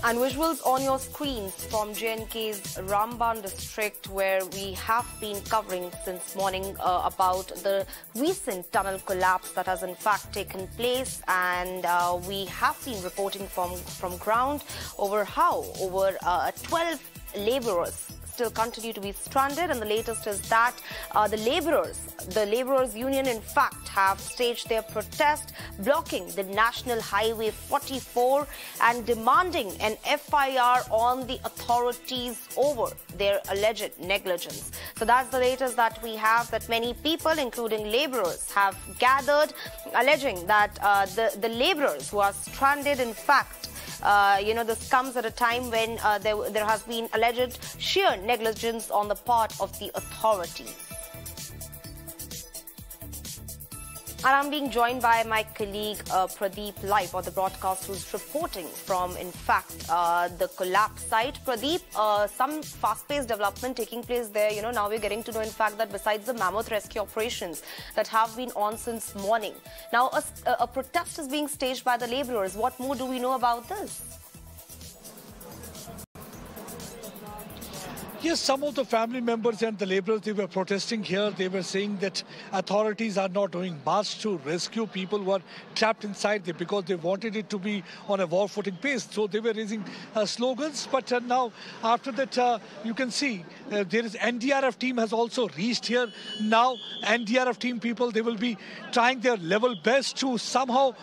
And visuals on your screens from J&K's Ramban district, where we have been covering since morning about the recent tunnel collapse that has in fact taken place, and we have been reporting from ground over how over 12 labourers still continue to be stranded, and the latest is that the labourers union in fact have staged their protest, blocking the National Highway 44 and demanding an FIR on the authorities over their alleged negligence. So that's the latest that we have, that many people, including labourers, have gathered, alleging that the labourers who are stranded, in fact, this comes at a time when there has been alleged sheer negligence on the part of the authorities. And I'm being joined by my colleague Pradeep live on the broadcast, who's reporting from, in fact, the collapse site. Pradeep, some fast-paced development taking place there. Now we're getting to know, in fact, that besides the mammoth rescue operations that have been on since morning, now a protest is being staged by the labourers. What more do we know about this? Yes, some of the family members and the labourers, they were protesting here. They were saying that authorities are not doing much to rescue people who are trapped inside there because they wanted it to be on a war footing pace. So they were raising slogans. But now, after that, you can see there is NDRF team has also reached here. Now, NDRF team people, they will be trying their level best to somehow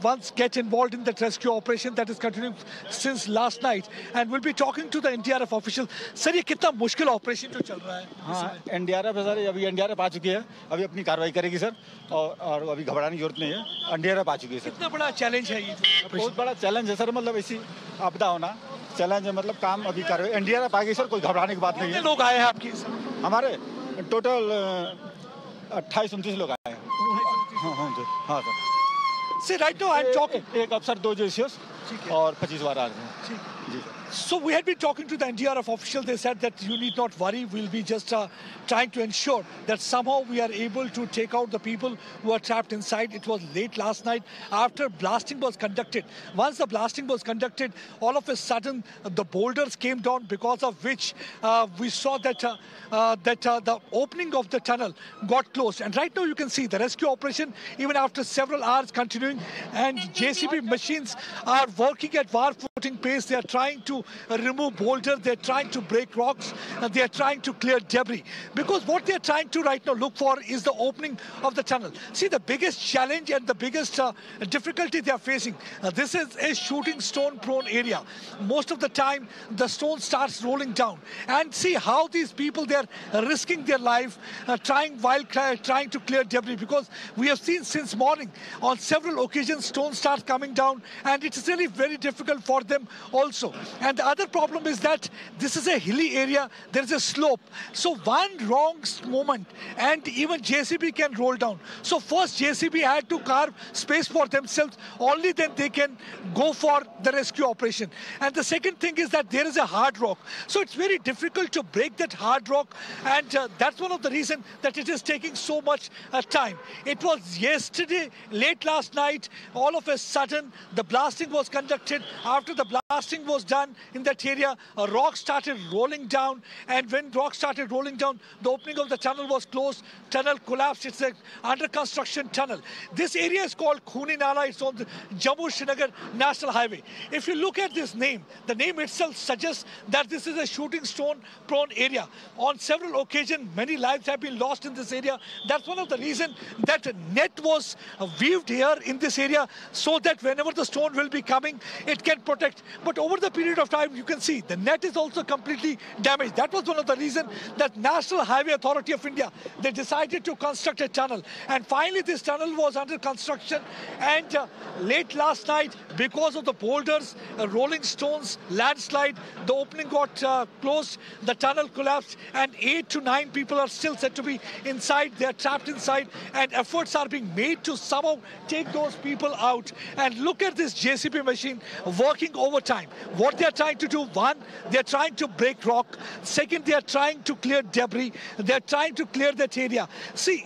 once get involved in that rescue operation that is continuing since last night. And we'll be talking to the NDRF official. Sir, कितना मुश्किल operation जो चल रहा है? हाँ, NDRF है sir, अभी NDRF आ चुकी है, अभी अपनी कार्रवाई करेगी सर, और अभी घबराने की जरूरत नहीं है, एनडीआरएफ आ चुकी है सर। कितना बड़ा चैलेंज है ये? बहुत बड़ा चैलेंज है सर, मतलब ऐसी आपदा होना चैलेंज है, मतलब काम अभी कार्रवाई एनडीआरएफ आ गई सर, कोई घबराने की बात नहीं है। कितने लोग आए हैं आपके? हमारे टोटल 28-29 लोग आए हैं। हाँ sir. See, right now I'm talking. एक अफसर, 2 जेसीओस और 25 बार आ रहे हैं। So we had been talking to the NDRF official. They said that you need not worry. We'll be just trying to ensure that somehow we are able to take out the people who are trapped inside. It was late last night after blasting was conducted. Once the blasting was conducted, all of a sudden the boulders came down, because of which we saw that the opening of the tunnel got closed. And right now you can see the rescue operation, even after several hours continuing, and JCB machines are working at war footing pace. They are trying to remove boulders, they're trying to break rocks, and they're trying to clear debris. Because what they're trying to right now look for is the opening of the tunnel. See, the biggest challenge and the biggest difficulty they are facing, this is a shooting stone prone area. Most of the time, the stone starts rolling down. And see how these people, they're risking their life, trying to clear debris. Because we have seen since morning, on several occasions, stones start coming down, and it's really very difficult for them also. And the other problem is that this is a hilly area, there is a slope. So one wrong moment and even JCB can roll down. So first JCB had to carve space for themselves, only then they can go for the rescue operation. And the second thing is that there is a hard rock. So it's very difficult to break that hard rock, and that's one of the reasons that it is taking so much time. It was yesterday, late last night, all of a sudden the blasting was conducted. After the blasting was done in that area, a rock started rolling down, and when rock started rolling down, the opening of the tunnel was closed. Tunnel collapsed. It's an under construction tunnel. This area is called Khuni Nala. It's on the Jammu-Srinagar National Highway. If you look at this name, the name itself suggests that this is a shooting stone prone area. On several occasions, many lives have been lost in this area. That's one of the reasons that a net was weaved here in this area, so that whenever the stone will be coming, it can protect. But over the period of time, you can see the net is also completely damaged. That was one of the reasons that National Highway Authority of India, they decided to construct a tunnel. And finally, this tunnel was under construction. And late last night, because of the boulders, rolling stones, landslide, the opening got closed, the tunnel collapsed, and 8 to 9 people are still said to be inside. They are trapped inside, and efforts are being made to somehow take those people out. And look at this JCB machine working buying overtime. What they are trying to do, one, they are trying to break rock. Second, they are trying to clear debris. They are trying to clear that area. See,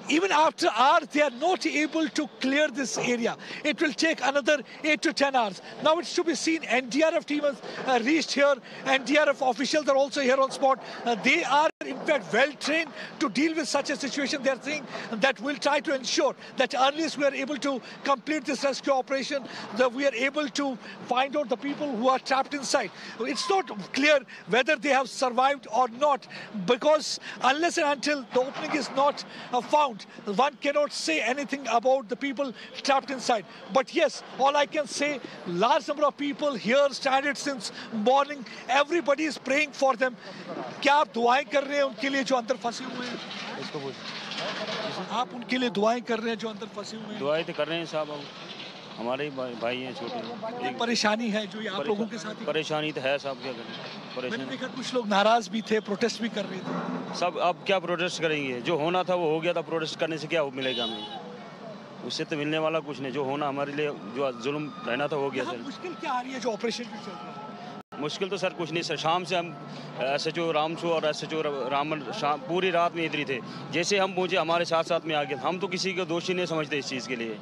even after hours, they are not able to clear this area. It will take another 8 to 10 hours. Now it's to be seen, NDRF team has reached here. NDRF officials are also here on spot. They are in fact well trained to deal with such a situation. They are saying that we'll try to ensure that earliest we are able to complete this rescue operation, that we are able to find out the people who are trapped inside. It's not clear whether they have survived or not, because unless and until the opening is not found, one cannot say anything about the people trapped inside. But yes, all I can say, large number of people here stranded since morning. Everybody is praying for them. क्या आप दुआएं कर रहे हैं उनके लिए जो अंदर फंसे हुए हैं? आप उनके लिए दुआएं कर रहे हैं जो अंदर फंसे हुए हैं? दुआएं तो कर रहे हैं साहब, हमारे भाई हैं छोटे। एक परेशानी है जो ये आप लोगों के साथ। परेशानी तो है साहब, क्या करें। मैंने देखा कुछ लोग नाराज भी थे, प्रोटेस्ट भी कर रहे थे। सब अब क्या प्रोटेस्ट करेंगे? जो होना था वो हो गया था, प्रोटेस्ट करने से क्या मिलेगा हमें? उससे तो मिलने वाला कुछ नहीं। जो होना हमारे लिए, जो जुल्म रहना था हो गया सर। मुश्किल क्या आ रही है जो ऑपरेशन भी चल रहा है? मुश्किल तो सर कुछ नहीं सर, शाम से हम SHO रामसू और SHO रामन पूरी रात में इधर ही थे। जैसे हम पहुंचे हमारे साथ साथ में आ गए। हम तो किसी को दोषी नहीं समझते इस चीज़ के लिए।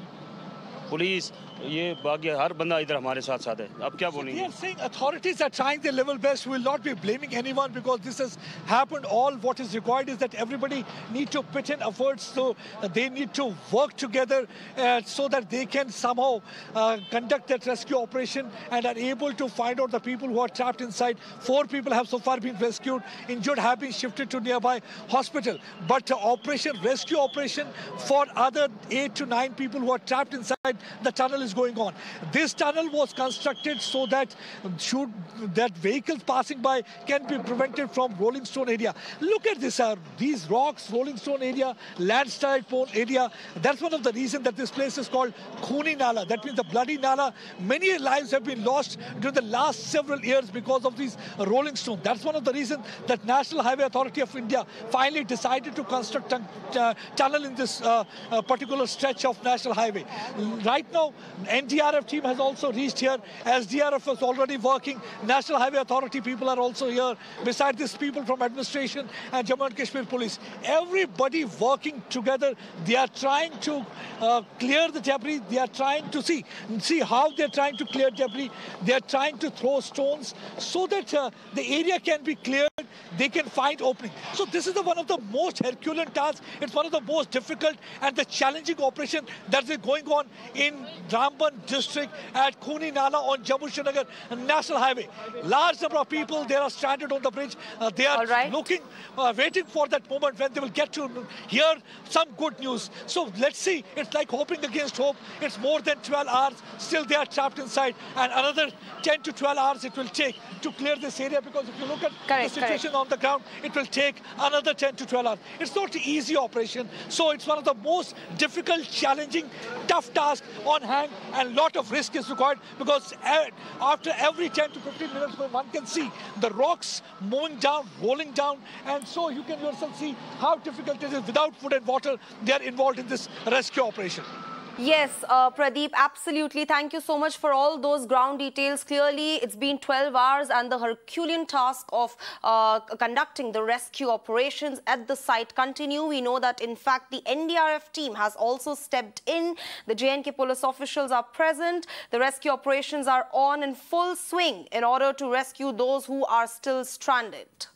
पुलिस ये बाकी हर बंदा इधर हमारे साथ साथ है। अब क्या बोलेंगे? They are saying authorities are trying their level best. We will not be blaming anyone because this has happened. All what is required is that everybody need to put in efforts. So they need to work together so that they can somehow conduct that rescue operation and are able to find out the people who are trapped inside. 4 people have so far been rescued. Injured have been shifted to nearby hospital. But rescue operation for other 8 to 9 people who are trapped inside the tunnel is going on. This tunnel was constructed so that vehicles passing by can be prevented from rolling stone area. Look at this, these rocks, rolling stone area, landslide prone area. That's one of the reasons that this place is called Khuni Nala. That means the bloody Nala. Many lives have been lost during the last several years because of these rolling stones. That's one of the reasons that National Highway Authority of India finally decided to construct a tunnel in this particular stretch of National Highway. Right now, NDRF team has also reached here. SDRF is already working. National Highway Authority people are also here. Besides this, people from administration and Jammu and Kashmir police. Everybody working together. They are trying to clear the debris. They are trying to see how they are trying to clear debris. They are trying to throw stones so that the area can be cleared. They can find opening. So this is one of the most Herculean tasks. It's one of the most difficult and the challenging operation that is going on in Ramban district at Khuni Nala on Jammu-Srinagar National Highway. Large number of people, they are stranded on the bridge. They are waiting for that moment when they will get to hear some good news. So let's see. It's like hoping against hope. It's more than 12 hours. Still they are trapped inside. And another 10 to 12 hours it will take to clear this area, because if you look at the situation on the ground, it will take another 10 to 12 hours. It's not an easy operation. So it's one of the most difficult, challenging, tough tasks on hand, and lot of risk is required, because after every 10 to 15 minutes one can see the rocks moving down, rolling down, and so you can yourself see how difficult it is. Without food and water, they are involved in this rescue operation. Yes, Pradeep, absolutely. Thank you so much for all those ground details. Clearly, it's been 12 hours and the Herculean task of conducting the rescue operations at the site continue. We know that, in fact, the NDRF team has also stepped in. The J&K police officials are present. The rescue operations are on in full swing in order to rescue those who are still stranded.